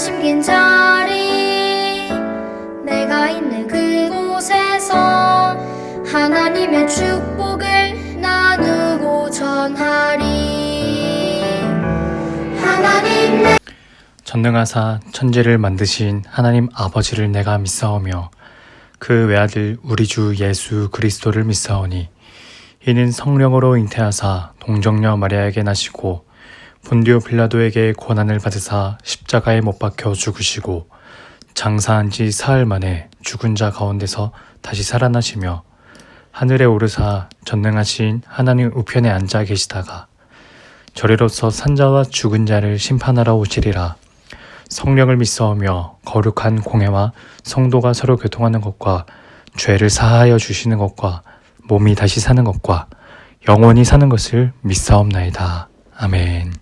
심긴 자리 내가 있는 그곳에서 하나님의 축복을 나누고 전하리. 하나님 내 전능하사 천지를 만드신 하나님 아버지를 내가 믿사오며 그 외아들 우리 주 예수 그리스도를 믿사오니 이는 성령으로 잉태하사 동정녀 마리아에게 나시고 본디오 빌라도에게 고난을 받으사 십자가에 못 박혀 죽으시고 장사한 지 사흘 만에 죽은 자 가운데서 다시 살아나시며 하늘에 오르사 전능하신 하나님 우편에 앉아 계시다가 저리로서 산자와 죽은 자를 심판하러 오시리라. 성령을 믿사오며 거룩한 공회와 성도가 서로 교통하는 것과 죄를 사하여 주시는 것과 몸이 다시 사는 것과 영원히 사는 것을 믿사옵나이다. 아멘.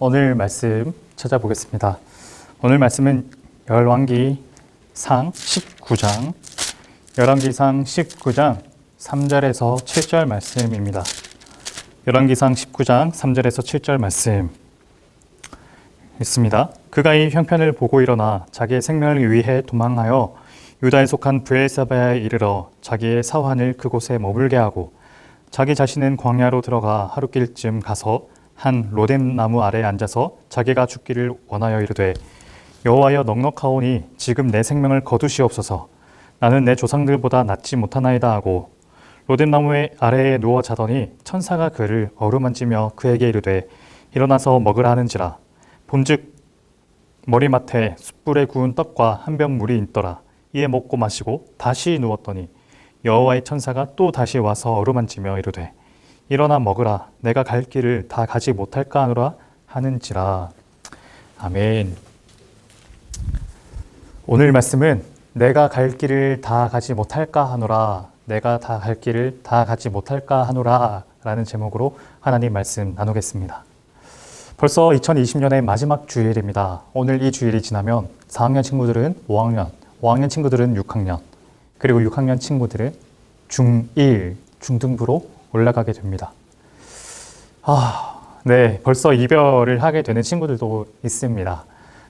오늘 말씀 찾아보겠습니다. 오늘 말씀은 열왕기상 19장 3절에서 7절 말씀입니다. 열왕기상 19장 3절에서 7절 말씀 있습니다. 그가 이 형편을 보고 일어나 자기의 생명을 위해 도망하여 유다에 속한 브엘사바에 이르러 자기의 사환을 그곳에 머물게 하고 자기 자신은 광야로 들어가 하루길쯤 가서 한 로뎀 나무 아래에 앉아서 자기가 죽기를 원하여 이르되 여호와여 넉넉하오니 지금 내 생명을 거두시옵소서. 나는 내 조상들보다 낫지 못하나이다 하고 로뎀 나무 아래에 누워 자더니 천사가 그를 어루만지며 그에게 이르되 일어나서 먹으라 하는지라. 본즉 머리맡에 숯불에 구운 떡과 한 병 물이 있더라. 이에 먹고 마시고 다시 누웠더니 여호와의 천사가 또 다시 와서 어루만지며 이르되 일어나 먹으라 내가 갈 길을 다 가지 못할까 하노라 하는지라. 아멘. 오늘 말씀은 내가 갈 길을 다 가지 못할까 하노라, 내가 다 갈 길을 다 가지 못할까 하노라 라는 제목으로 하나님 말씀 나누겠습니다. 벌써 2020년의 마지막 주일입니다. 오늘 이 주일이 지나면 4학년 친구들은 5학년, 5학년 친구들은 6학년, 그리고 6학년 친구들은 중1, 중등부로 올라가게 됩니다. 네, 벌써 이별을 하게 되는 친구들도 있습니다.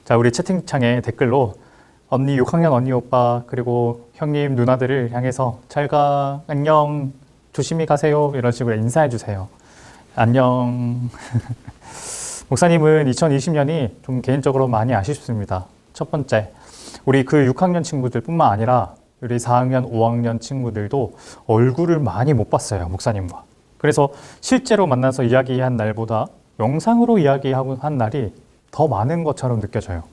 자, 우리 채팅창에 댓글로 언니 6학년 언니 오빠 그리고 형님 누나들을 향해서 잘가, 안녕, 조심히 가세요 이런 식으로 인사해 주세요. 안녕. 목사님은 2020년이 좀 개인적으로 많이 아쉽습니다. 첫 번째, 우리 그 6학년 친구들 뿐만 아니라 우리 4학년, 5학년 친구들도 얼굴을 많이 못 봤어요, 목사님과. 그래서 실제로 만나서 이야기한 날보다 영상으로 이야기하고 한 날이 더 많은 것처럼 느껴져요.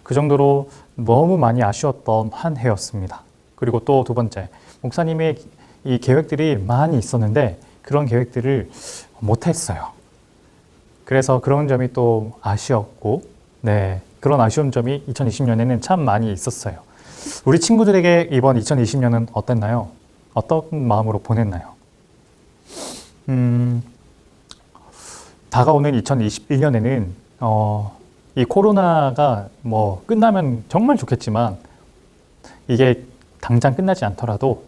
그 정도로 너무 많이 아쉬웠던 한 해였습니다. 그리고 또 두 번째, 목사님의 이 계획들이 많이 있었는데 그런 계획들을 못했어요. 그래서 그런 점이 또 아쉬웠고, 네, 그런 아쉬운 점이 2020년에는 참 많이 있었어요. 우리 친구들에게 이번 2020년은 어땠나요? 어떤 마음으로 보냈나요? 다가오는 2021년에는 이 코로나가 뭐 끝나면 정말 좋겠지만 이게 당장 끝나지 않더라도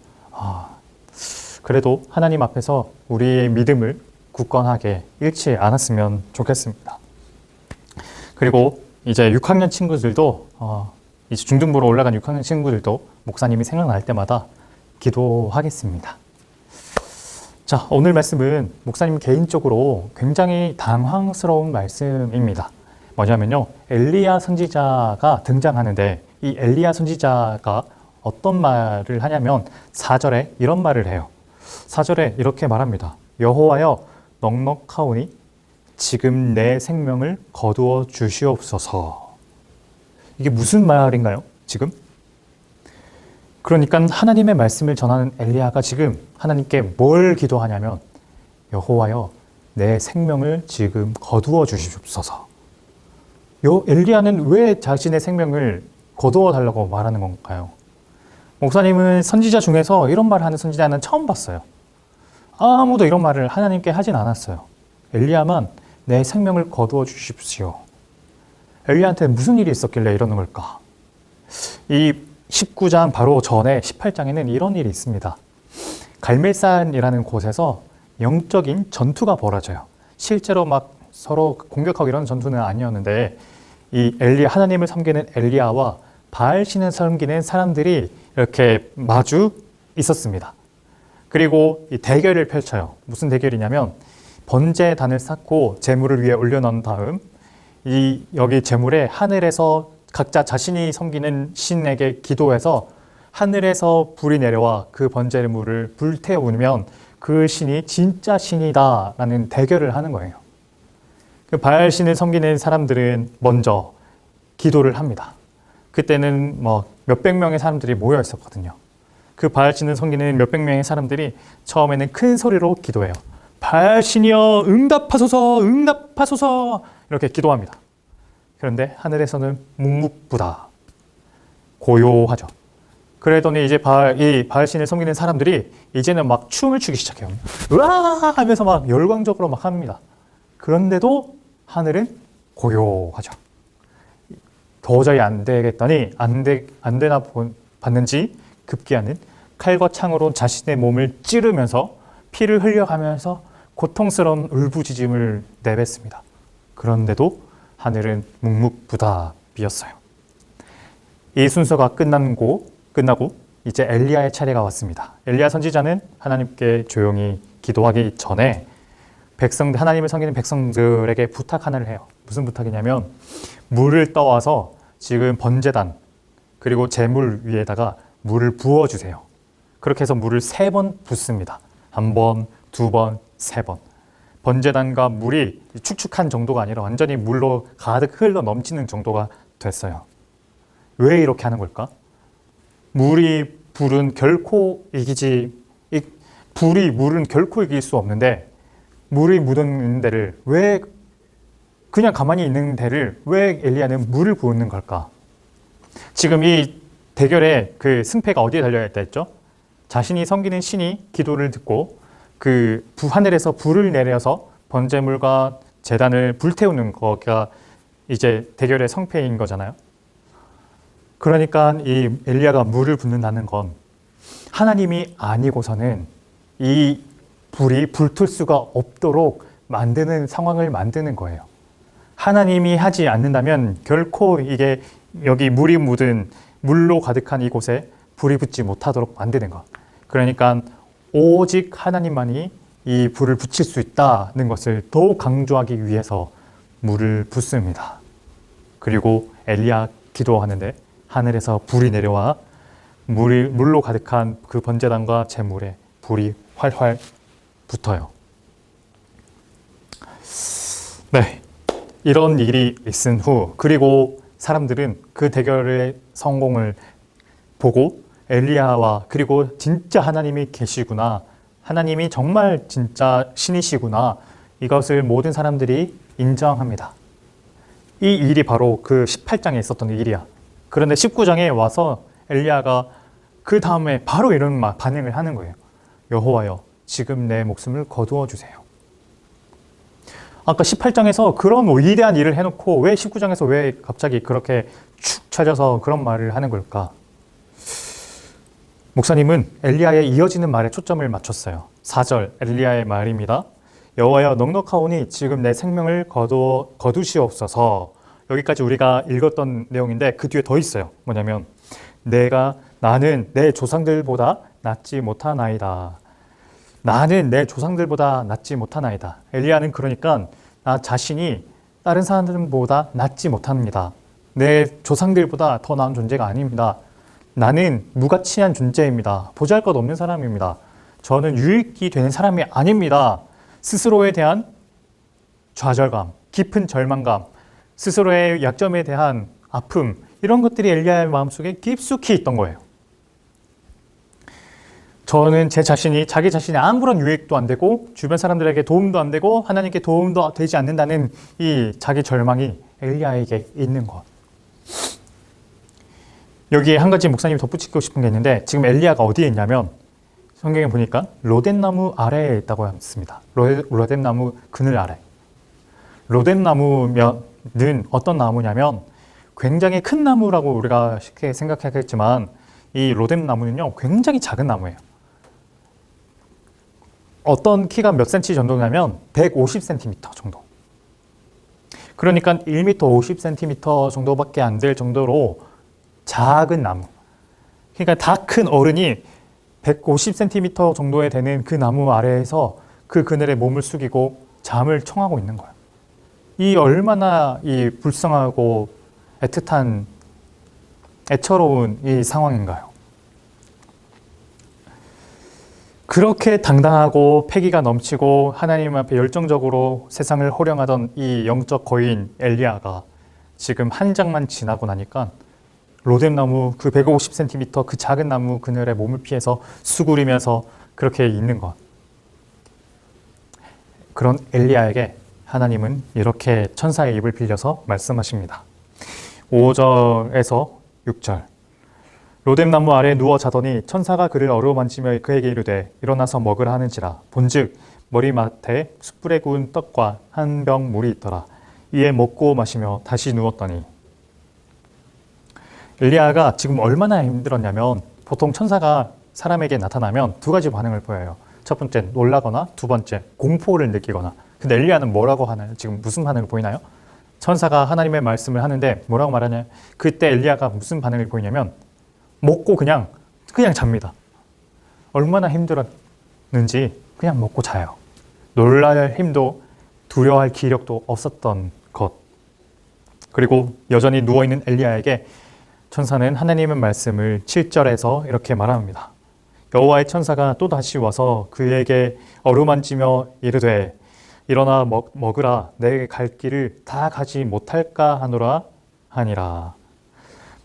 그래도 하나님 앞에서 우리의 믿음을 굳건하게 잃지 않았으면 좋겠습니다. 그리고 이제 6학년 친구들도 이제 중등부로 올라간 6학년 친구들도 목사님이 생각날 때마다 기도하겠습니다. 자, 오늘 말씀은 목사님 개인적으로 굉장히 당황스러운 말씀입니다. 뭐냐면요, 엘리야 선지자가 등장하는데 이 엘리야 선지자가 어떤 말을 하냐면 4절에 이런 말을 해요. 4절에 이렇게 말합니다. 여호와여 넉넉하오니 지금 내 생명을 거두어 주시옵소서. 이게 무슨 말인가요? 지금? 그러니까 하나님의 말씀을 전하는 엘리야가 지금 하나님께 뭘 기도하냐면 여호와여 내 생명을 지금 거두어 주시옵소서. 엘리야는 왜 자신의 생명을 거두어 달라고 말하는 건가요? 목사님은 선지자 중에서 이런 말을 하는 선지자는 처음 봤어요. 아무도 이런 말을 하나님께 하진 않았어요. 엘리야만 내 생명을 거두어 주십시오. 엘리야한테 무슨 일이 있었길래 이러는 걸까? 이 19장 바로 전에 18장에는 이런 일이 있습니다. 갈멜산이라는 곳에서 영적인 전투가 벌어져요. 실제로 막 서로 공격하고 이런 전투는 아니었는데 이 하나님을 섬기는 엘리야와 바알 신을 섬기는 사람들이 이렇게 마주 있었습니다. 그리고 이 대결을 펼쳐요. 무슨 대결이냐면 번제단을 쌓고 제물을 위에 올려놓은 다음 여기 제물에 하늘에서 각자 자신이 섬기는 신에게 기도해서 하늘에서 불이 내려와 그 번제물을 불태우면 그 신이 진짜 신이다라는 대결을 하는 거예요. 그 바알 신을 섬기는 사람들은 먼저 기도를 합니다. 그때는 뭐 몇백 명의 사람들이 모여 있었거든요. 그 바알 신을 섬기는 몇백 명의 사람들이 처음에는 큰 소리로 기도해요. 바알 신이여 응답하소서, 응답하소서 이렇게 기도합니다. 그런데 하늘에서는 묵묵부다, 고요하죠. 그러더니 이제 바알 신을 섬기는 사람들이 이제는 막 춤을 추기 시작해요. 으아 하면서 막 열광적으로 막 합니다. 그런데도 하늘은 고요하죠. 도저히 안 되겠더니 안 되나 봤는지 급기야는 칼과 창으로 자신의 몸을 찌르면서 피를 흘려가면서 고통스러운 울부짖음을 내뱉습니다. 그런데도 하늘은 묵묵부답이었어요. 이 순서가 끝나고 이제 엘리야의 차례가 왔습니다. 엘리야 선지자는 하나님께 조용히 기도하기 전에 하나님을 섬기는 백성들에게 부탁 하나를 해요. 무슨 부탁이냐면 물을 떠와서 지금 번제단 그리고 제물 위에다가 물을 부어주세요. 그렇게 해서 물을 3번 붓습니다. 1번, 2번, 3번. 번제단과 물이 축축한 정도가 아니라 완전히 물로 가득 흘러 넘치는 정도가 됐어요. 왜 이렇게 하는 걸까? 물이 불은 결코 물은 결코 이길 수 없는데 물이 묻은 데를 왜 그냥 가만히 있는 데를 왜 엘리야는 물을 부는 걸까? 지금 이 대결의 그 승패가 어디에 달려 있다 했죠? 자신이 섬기는 신이 기도를 듣고 그 하늘에서 불을 내려서 번제물과 제단을 불태우는 거가 이제 대결의 성패인 거잖아요. 그러니까 이 엘리야가 물을 붓는다는 건 하나님이 아니고서는 이 불이 불틀 수가 없도록 만드는 상황을 만드는 거예요. 하나님이 하지 않는다면 결코 이게 여기 물이 묻은 물로 가득한 이곳에 불이 붙지 못하도록 만드는 것. 그러니까 오직 하나님만이 이 불을 붙일 수 있다는 것을 더욱 강조하기 위해서 물을 붓습니다. 그리고 엘리야 기도하는데 하늘에서 불이 내려와 물로 가득한 그 번제단과 제물에 불이 활활 붙어요. 네, 이런 일이 있은 후 그리고 사람들은 그 대결의 성공을 보고 엘리야와 그리고 진짜 하나님이 계시구나, 하나님이 정말 진짜 신이시구나, 이것을 모든 사람들이 인정합니다. 이 일이 바로 그 18장에 있었던 일이야. 그런데 19장에 와서 엘리야가 그 다음에 바로 이런 반응을 하는 거예요. 여호와여, 지금 내 목숨을 거두어 주세요. 아까 18장에서 그런 위대한 일을 해놓고 왜 19장에서 왜 갑자기 그렇게 축 처져서 그런 말을 하는 걸까? 목사님은 엘리야의 이어지는 말에 초점을 맞췄어요. 4절 엘리야의 말입니다. 여호와여, 넉넉하오니 지금 내 생명을 거두시옵소서. 여기까지 우리가 읽었던 내용인데 그 뒤에 더 있어요. 뭐냐면 나는 내 조상들보다 낫지 못하나이다. 나는 내 조상들보다 낫지 못하나이다. 엘리야는 그러니까 나 자신이 다른 사람들보다 낫지 못합니다. 내 조상들보다 더 나은 존재가 아닙니다. 나는 무가치한 존재입니다. 보잘것없는 사람입니다. 저는 유익이 되는 사람이 아닙니다. 스스로에 대한 좌절감, 깊은 절망감, 스스로의 약점에 대한 아픔, 이런 것들이 엘리야의 마음속에 깊숙이 있던 거예요. 저는 제 자신이 자기 자신이 아무런 유익도 안 되고 주변 사람들에게 도움도 안 되고 하나님께 도움도 되지 않는다는 이 자기 절망이 엘리야에게 있는 것. 여기에 한 가지 목사님이 덧붙이고 싶은 게 있는데, 지금 엘리야가 어디에 있냐면 성경에 보니까 로뎀나무 아래에 있다고 했습니다. 로뎀나무 그늘 아래. 로뎀나무는 어떤 나무냐면 굉장히 큰 나무라고 우리가 쉽게 생각하겠지만 이 로뎀나무는요 굉장히 작은 나무예요. 어떤 키가 몇 cm 정도냐면 150cm 정도. 그러니까 1m 50cm 정도밖에 안 될 정도로 작은 나무. 그러니까 다 큰 어른이 150cm 정도에 되는 그 나무 아래에서 그 그늘에 몸을 숙이고 잠을 청하고 있는 거예요. 이 얼마나 이 불쌍하고 애틋한 애처로운 이 상황인가요? 그렇게 당당하고 패기가 넘치고 하나님 앞에 열정적으로 세상을 호령하던 이 영적 거인 엘리야가 지금 한 장만 지나고 나니까 로뎀나무 그 150cm 그 작은 나무 그늘에 몸을 피해서 수구리면서 그렇게 있는 것. 그런 엘리야에게 하나님은 이렇게 천사의 입을 빌려서 말씀하십니다. 5절에서 6절. 로뎀나무 아래 누워 자더니 천사가 그를 어루만지며 그에게 이르되 일어나서 먹으라 하는지라. 본즉 머리맡에 숯불에 구운 떡과 한 병 물이 있더라. 이에 먹고 마시며 다시 누웠더니. 엘리야가 지금 얼마나 힘들었냐면 보통 천사가 사람에게 나타나면 두 가지 반응을 보여요. 첫 번째 놀라거나 두 번째 공포를 느끼거나. 근데 엘리야는 뭐라고 하나요? 지금 무슨 반응을 보이나요? 천사가 하나님의 말씀을 하는데 뭐라고 말하냐? 그때 엘리야가 무슨 반응을 보이냐면 먹고 그냥 잡니다. 얼마나 힘들었는지 그냥 먹고 자요. 놀랄 힘도 두려워할 기력도 없었던 것. 그리고 여전히 누워있는 엘리야에게 천사는 하나님의 말씀을 7절에서 이렇게 말합니다. 여호와의 천사가 또다시 와서 그에게 어루만지며 이르되 일어나 먹으라. 내 갈 길을 다 가지 못할까 하노라 하니라.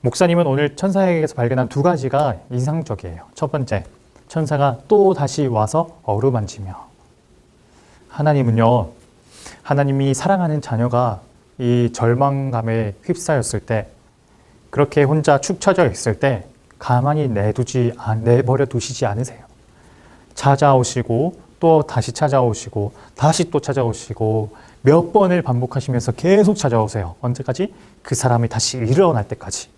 목사님은 오늘 천사에게서 발견한 두 가지가 인상적이에요. 첫 번째, 천사가 또 다시 와서 어루만지며. 하나님은요, 하나님이 사랑하는 자녀가 이 절망감에 휩싸였을 때, 그렇게 혼자 축 처져 있을 때 가만히 내버려 두시지 않으세요. 찾아오시고 또 다시 찾아오시고 다시 또 찾아오시고 몇 번을 반복하시면서 계속 찾아오세요. 언제까지? 그 사람이 다시 일어날 때까지.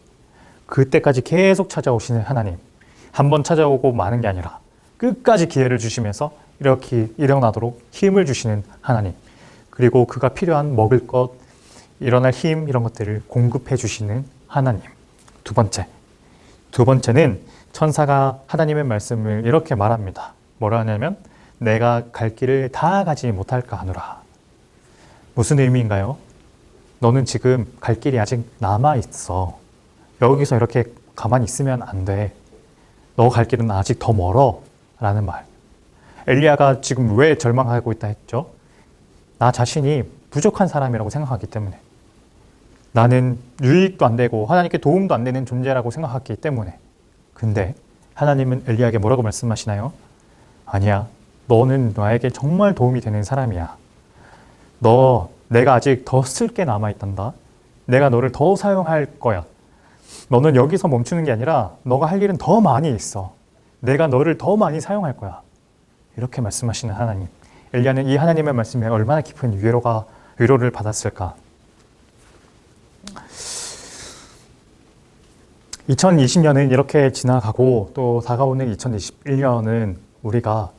그때까지 계속 찾아오시는 하나님. 한 번 찾아오고 마는 게 아니라 끝까지 기회를 주시면서 이렇게 일어나도록 힘을 주시는 하나님. 그리고 그가 필요한 먹을 것, 일어날 힘 이런 것들을 공급해 주시는 하나님. 두 번째는 천사가 하나님의 말씀을 이렇게 말합니다. 뭐라 하냐면 내가 갈 길을 다 가지 못할까 하노라. 무슨 의미인가요? 너는 지금 갈 길이 아직 남아있어. 여기서 이렇게 가만히 있으면 안 돼. 너 갈 길은 아직 더 멀어. 라는 말. 엘리야가 지금 왜 절망하고 있다 했죠? 나 자신이 부족한 사람이라고 생각하기 때문에. 나는 유익도 안 되고 하나님께 도움도 안 되는 존재라고 생각했기 때문에. 근데 하나님은 엘리야에게 뭐라고 말씀하시나요? 아니야. 너는 나에게 정말 도움이 되는 사람이야. 내가 아직 더 쓸 게 남아있단다. 내가 너를 더 사용할 거야. 너는 여기서 멈추는 게 아니라 너가 할 일은 더 많이 있어. 내가 너를 더 많이 사용할 거야. 이렇게 말씀하시는 하나님. 엘리야는 이 하나님의 말씀에 얼마나 깊은 위로를 받았을까. 2020년은 이렇게 지나가고 또 다가오는 2021년은 우리가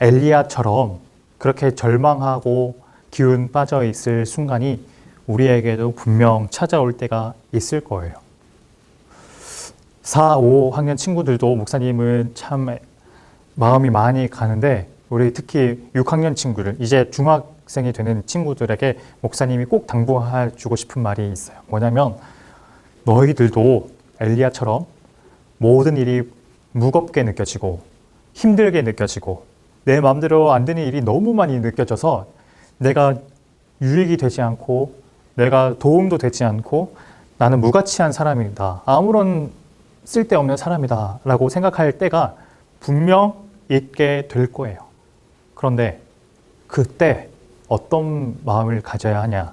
엘리야처럼 그렇게 절망하고 기운 빠져 있을 순간이 우리에게도 분명 찾아올 때가 있을 거예요. 4, 5학년 친구들도 목사님은 참 마음이 많이 가는데 우리 특히 6학년 친구들, 이제 중학생이 되는 친구들에게 목사님이 꼭 당부해 주고 싶은 말이 있어요. 뭐냐면 너희들도 엘리야처럼 모든 일이 무겁게 느껴지고 힘들게 느껴지고 내 마음대로 안 되는 일이 너무 많이 느껴져서 내가 유익이 되지 않고 내가 도움도 되지 않고 나는 무가치한 사람이다. 아무런 쓸데없는 사람이다 라고 생각할 때가 분명 있게 될 거예요. 그런데 그때 어떤 마음을 가져야 하냐?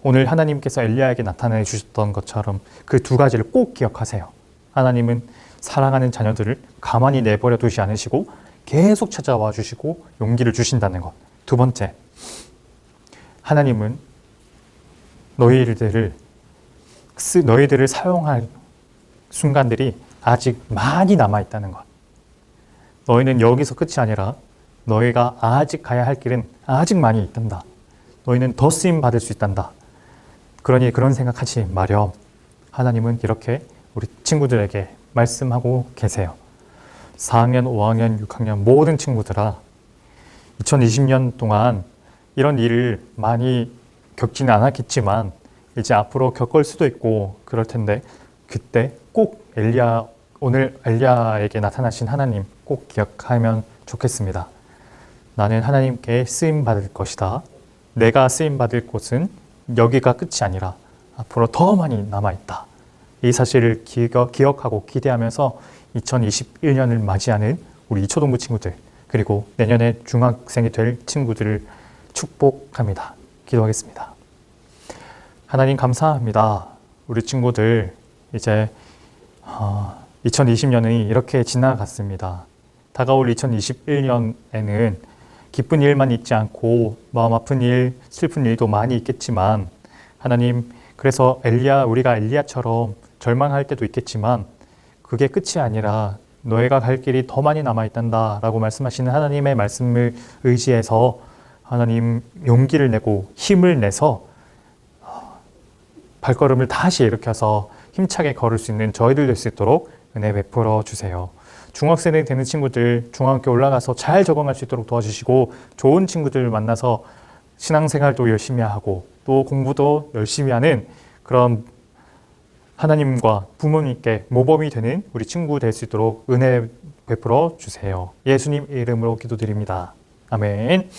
오늘 하나님께서 엘리야에게 나타내 주셨던 것처럼 그 두 가지를 꼭 기억하세요. 하나님은 사랑하는 자녀들을 가만히 내버려 두지 않으시고 계속 찾아와 주시고 용기를 주신다는 것. 두 번째, 하나님은 너희들을 사용할 순간들이 아직 많이 남아있다는 것. 너희는 여기서 끝이 아니라 너희가 아직 가야 할 길은 아직 많이 있단다. 너희는 더 쓰임 받을 수 있단다. 그러니 그런 생각하지 마렴. 하나님은 이렇게 우리 친구들에게 말씀하고 계세요. 4학년, 5학년, 6학년 모든 친구들아, 2020년 동안 이런 일을 많이 겪지는 않았겠지만 이제 앞으로 겪을 수도 있고 그럴 텐데 그때 꼭 오늘 엘리야에게 나타나신 하나님 꼭 기억하면 좋겠습니다. 나는 하나님께 쓰임받을 것이다. 내가 쓰임받을 곳은 여기가 끝이 아니라 앞으로 더 많이 남아있다. 이 사실을 기억하고 기대하면서 2021년을 맞이하는 우리 이초동부 친구들 그리고 내년에 중학생이 될 친구들을 축복합니다. 기도하겠습니다. 하나님 감사합니다. 우리 친구들 이제 2020년이 이렇게 지나갔습니다. 다가올 2021년에는 기쁜 일만 있지 않고 마음 아픈 일, 슬픈 일도 많이 있겠지만 하나님 그래서 우리가 엘리야처럼 절망할 때도 있겠지만 그게 끝이 아니라 너희가 갈 길이 더 많이 남아있단다 라고 말씀하시는 하나님의 말씀을 의지해서 하나님 용기를 내고 힘을 내서 발걸음을 다시 일으켜서 힘차게 걸을 수 있는 저희들 될 수 있도록 은혜 베풀어 주세요. 중학생이 되는 친구들 중학교 올라가서 잘 적응할 수 있도록 도와주시고 좋은 친구들을 만나서 신앙생활도 열심히 하고 또 공부도 열심히 하는 그런 하나님과 부모님께 모범이 되는 우리 친구 될 수 있도록 은혜 베풀어 주세요. 예수님 이름으로 기도드립니다. 아멘.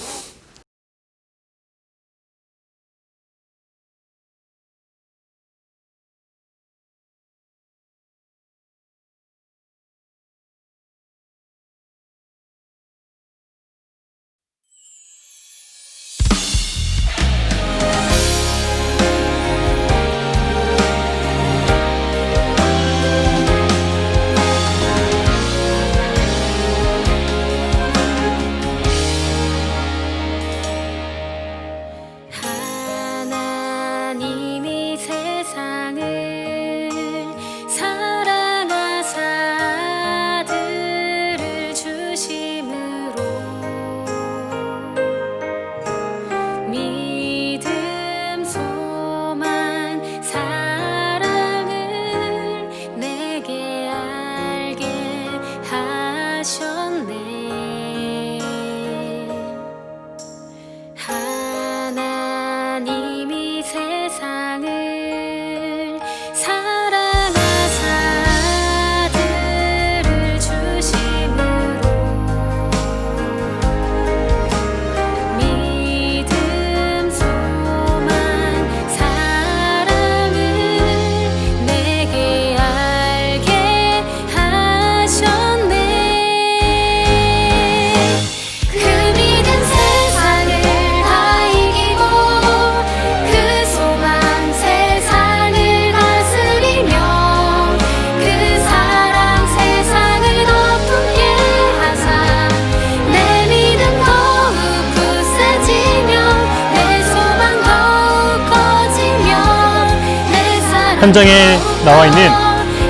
현장에 나와 있는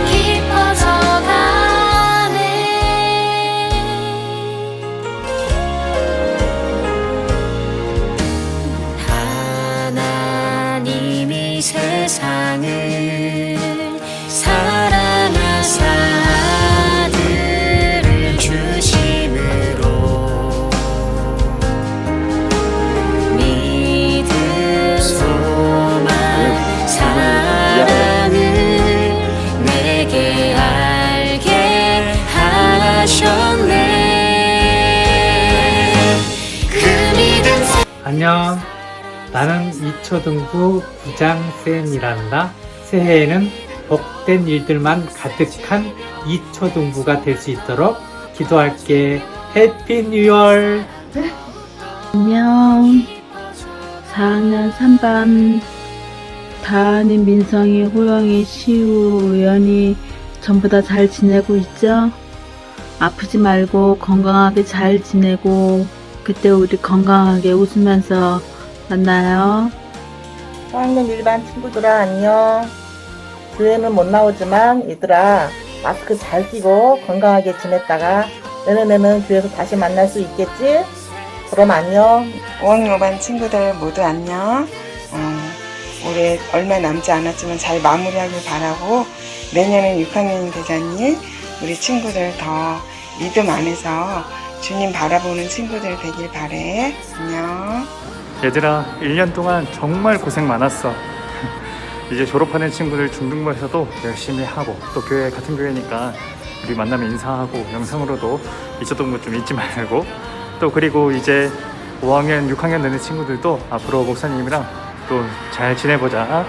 깊어져 가네. 하나님이 세상을 사랑하사 아들을 주심으로 믿음 소망 사랑을 내게 알게 하셨네. 그 믿음 안녕. 나는 이초등부 부장쌤이란다. 새해에는 복된 일들만 가득한 이초등부가 될 수 있도록 기도할게. 해피 뉴이얼. 안녕. 4학년 3반 다은이, 민성이, 호영이, 시우, 우연이 전부 다 잘 지내고 있죠? 아프지 말고 건강하게 잘 지내고 그때 우리 건강하게 웃으면서 만나요. 4학년 1반 친구들아 안녕. 교회는 못 나오지만 얘들아 마스크 잘 끼고 건강하게 지냈다가 내년에는 교회에서 다시 만날 수 있겠지? 그럼 안녕. 5학년 5반 친구들 모두 안녕. 올해 얼마 남지 않았지만 잘 마무리하길 바라고 내년엔 6학년이 되자니 우리 친구들 더 믿음 안에서 주님 바라보는 친구들 되길 바래. 안녕. 얘들아, 1년 동안 정말 고생 많았어. 이제 졸업하는 친구들 중등부에서도 열심히 하고, 또 교회 같은 교회니까 우리 만나면 인사하고 영상으로도 이초등부 좀 잊지 말고, 또 그리고 이제 5학년 6학년 되는 친구들도 앞으로 목사님이랑 또 잘 지내보자.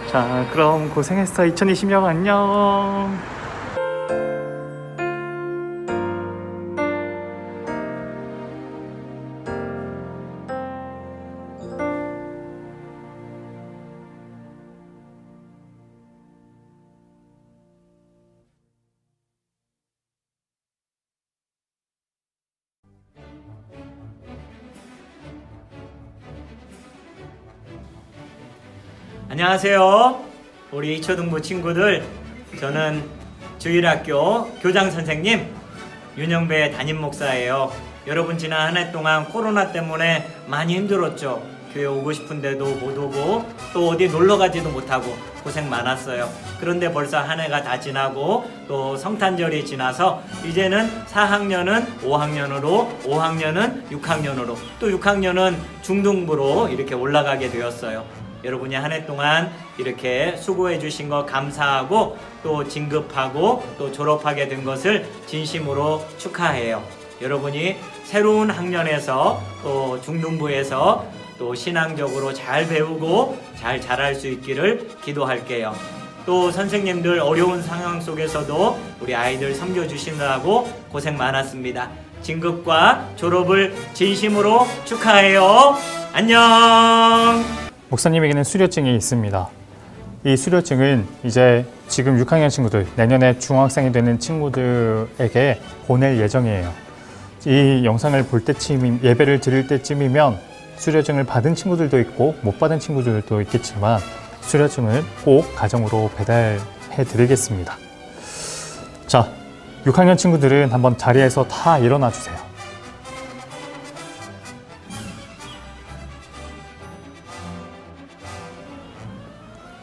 자, 그럼 고생했어. 2020년 안녕. 안녕하세요. 우리 이초등부 친구들, 저는 주일학교 교장 선생님 윤영배 담임 목사예요. 여러분 지난 한 해 동안 코로나 때문에 많이 힘들었죠. 교회 오고 싶은데도 못 오고 또 어디 놀러 가지도 못하고 고생 많았어요. 그런데 벌써 한 해가 다 지나고 또 성탄절이 지나서 이제는 4학년은 5학년으로 5학년은 6학년으로 또 6학년은 중등부로 이렇게 올라가게 되었어요. 여러분이 한 해 동안 이렇게 수고해 주신 거 감사하고 또 진급하고 또 졸업하게 된 것을 진심으로 축하해요. 여러분이 새로운 학년에서 또 중등부에서 또 신앙적으로 잘 배우고 잘 자랄 수 있기를 기도할게요. 또 선생님들 어려운 상황 속에서도 우리 아이들 섬겨주시느라고 고생 많았습니다. 진급과 졸업을 진심으로 축하해요. 안녕. 목사님에게는 수료증이 있습니다. 이 수료증은 이제 지금 6학년 친구들, 내년에 중학생이 되는 친구들에게 보낼 예정이에요. 이 영상을 볼 때쯤, 예배를 드릴 때쯤이면 수료증을 받은 친구들도 있고 못 받은 친구들도 있겠지만 수료증을 꼭 가정으로 배달해 드리겠습니다. 자, 6학년 친구들은 한번 자리에서 다 일어나 주세요.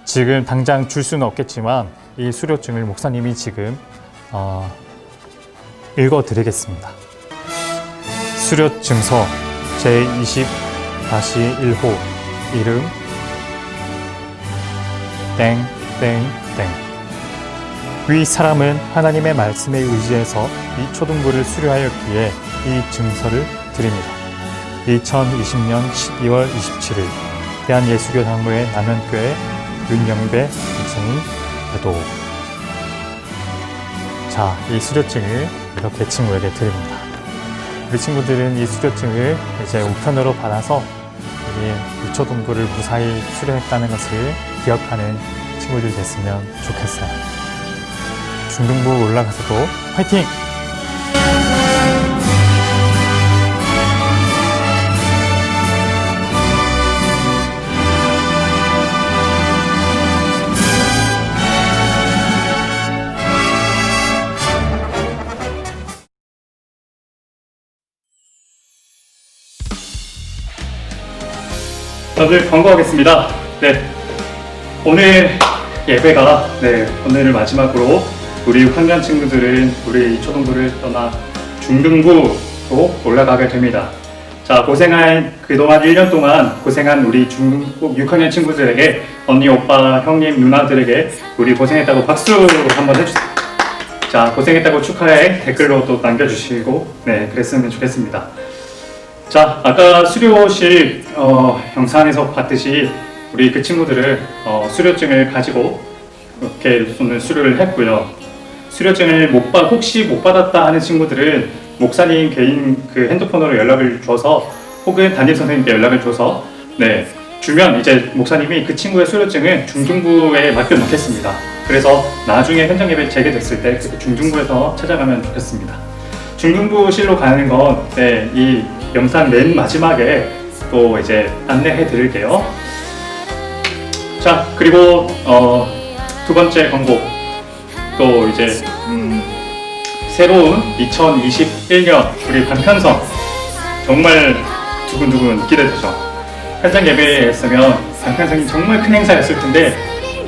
지금 당장 줄 수는 없겠지만 이 수료증을 목사님이 지금 읽어드리겠습니다. 수료증서 제20-1호 이름 땡땡땡 위 사람은 하나님의 말씀에 의지해서 이 초등부를 수료하였기에 이 증서를 드립니다. 2020년 12월 27일 대한예수교장로회 남현교회 윤영배 목사님 대도. 자, 이 수료증을 이렇게 친구에게 드립니다. 우리 친구들은 이 수료증을 이제 우편으로 받아서 우리 유초등부를 무사히 수료했다는 것을 기억하는 친구들 됐으면 좋겠어요. 중등부 올라가서도 화이팅! 다들 반가워하겠습니다. 네, 오늘 예배가 오늘을 마지막으로 우리 6학년 친구들은 우리 초등부를 떠나 중등부로 올라가게 됩니다. 자, 그동안 1년 동안 고생한 우리 중등부 6학년 친구들에게 언니, 오빠, 형님, 누나들에게 우리 고생했다고 박수 한번 해주세요. 자, 고생했다고 축하해 댓글로 또 남겨주시고 그랬으면 좋겠습니다. 자, 아까 수료실 영상에서 봤듯이 우리 그 친구들을 수료증을 가지고 이렇게 오늘 수료를 했고요. 수료증을 혹시 못 받았다 하는 친구들은 목사님 개인 그 핸드폰으로 연락을 줘서 혹은 담임 선생님께 연락을 줘서 주면 이제 목사님이 그 친구의 수료증을 중등부에 맡겨놓겠습니다. 그래서 나중에 현장 예배 재개됐을 때 그 중등부에서 찾아가면 좋겠습니다. 중등부실로 가는 건 이 영상 맨 마지막에 또 이제 안내해 드릴게요. 자, 그리고 두 번째 광고 또 이제 새로운 2021년 우리 반편성 정말 두근두근 기대되죠. 현장 예배에 있으면 반편성이 정말 큰 행사였을 텐데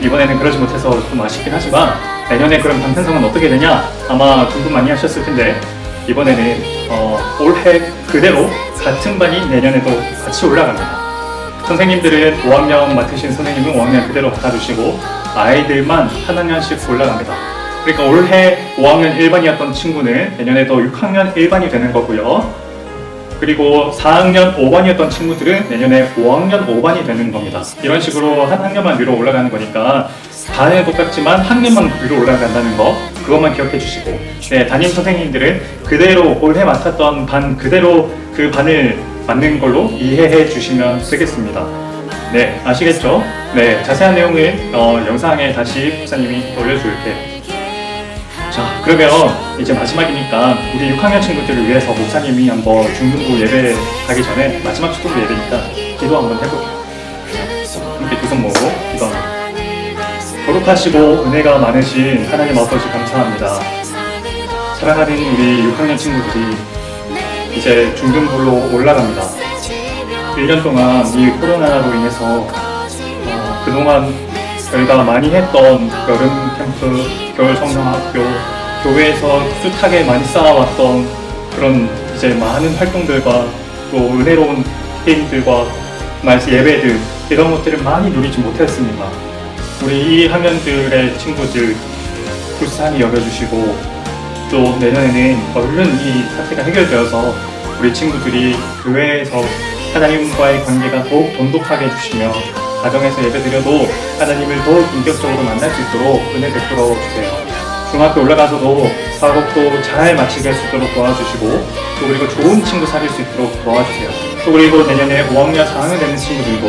이번에는 그러지 못해서 좀 아쉽긴 하지만 내년에 그런 반편성은 어떻게 되냐 아마 궁금 많이 하셨을 텐데 이번에는 올해 그대로 같은 반이 내년에도 같이 올라갑니다. 선생님들은 5학년 맡으신 선생님은 5학년 그대로 받아주시고 아이들만 한 학년씩 올라갑니다. 그러니까 올해 5학년 1반이었던 친구는 내년에도 6학년 1반이 되는 거고요. 그리고 4학년 5반이었던 친구들은 내년에 5학년 5반이 되는 겁니다. 이런 식으로 한 학년만 위로 올라가는 거니까 반은 똑같지만 학년만 위로 올라간다는 거 그것만 기억해 주시고 담임 선생님들은 그대로 올해 맡았던 반 그대로 그 반을 맞는 걸로 이해해 주시면 되겠습니다. 네, 아시겠죠? 네, 자세한 내용은 영상에 다시 목사님이 올려줄게요. 자, 그러면 이제 마지막이니까 우리 6학년 친구들을 위해서 목사님이 한번 중등부 예배 가기 전에 마지막 초등부 예배니까 기도 한번 해볼게요. 함께 두 손 모으고 기도합니다. 거룩하시고 은혜가 많으신 하나님 아버지 감사합니다. 사랑하는 우리 6학년 친구들이 이제 중등부로 올라갑니다. 1년 동안 이 코로나로 인해서 그동안 저희가 많이 했던 여름 캠프, 겨울 성경학교, 교회에서 숱하게 많이 쌓아왔던 그런 이제 많은 활동들과 또 은혜로운 게임들과 예배들 이런 것들을 많이 누리지 못했습니다. 우리 이 학년들의 친구들 불쌍히 여겨주시고 또 내년에는 얼른 이 사태가 해결되어서 우리 친구들이 교회에서 하나님과의 관계가 더욱 돈독하게 해주시며 가정에서 예배드려도 하나님을 더욱 인격적으로 만날 수 있도록 은혜 베풀어 주세요. 중학교 올라가서도 사업도 잘 마치게 할 수 있도록 도와주시고 또 그리고 좋은 친구 사귈 수 있도록 도와주세요. 또 그리고 내년에 5학년, 4학년 되는 친구들도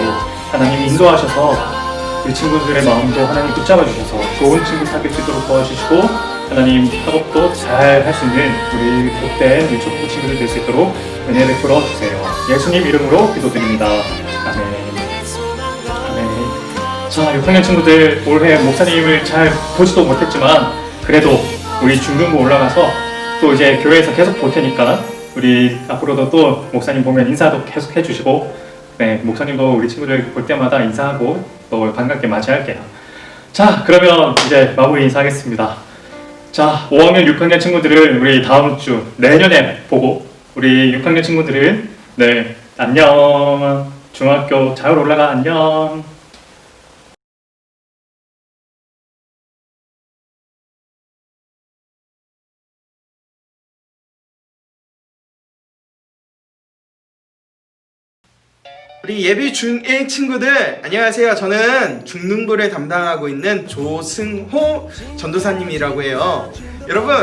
하나님이 인도하셔서 우리 친구들의 마음도 하나님 붙잡아 주셔서 좋은 친구 사귈 수 있도록 도와주시고 하나님 학업도 잘 할 수 있는 우리 복된 우리 족부 친구들 될 수 있도록 은혜 베풀어 주세요. 예수님 이름으로 기도드립니다. 아멘. 자, 6학년 친구들 올해 목사님을 잘 보지도 못했지만 그래도 우리 중등부 올라가서 또 이제 교회에서 계속 볼 테니까 우리 앞으로도 또 목사님 보면 인사도 계속 해주시고 목사님도 우리 친구들 볼 때마다 인사하고 또 반갑게 맞이할게요. 자, 그러면 이제 마무리 인사하겠습니다. 자, 5학년, 6학년 친구들은 우리 다음 주 내년에 보고 우리 6학년 친구들은 안녕. 중학교 잘 올라가. 안녕. 우리 예비 중1 친구들 안녕하세요. 저는 중등부를 담당하고 있는 조승호 전도사님이라고 해요. 여러분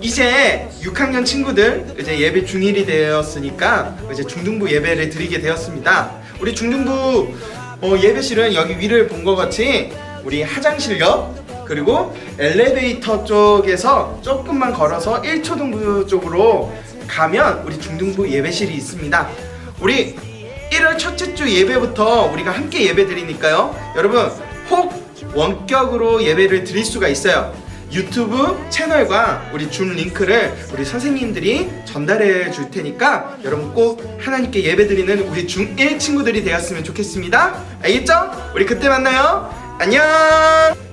이제 6학년 친구들 이제 예비 중1이 되었으니까 이제 중등부 예배를 드리게 되었습니다. 우리 중등부 예배실은 여기 위를 본 것 같이 우리 화장실역 그리고 엘리베이터 쪽에서 조금만 걸어서 1초등부 쪽으로 가면 우리 중등부 예배실이 있습니다. 우리 1월 첫째 주 예배부터 우리가 함께 예배 드리니까요. 여러분 혹 원격으로 예배를 드릴 수가 있어요. 유튜브 채널과 우리 줌 링크를 우리 선생님들이 전달해 줄 테니까 여러분 꼭 하나님께 예배드리는 우리 중1 친구들이 되었으면 좋겠습니다. 알겠죠? 우리 그때 만나요. 안녕.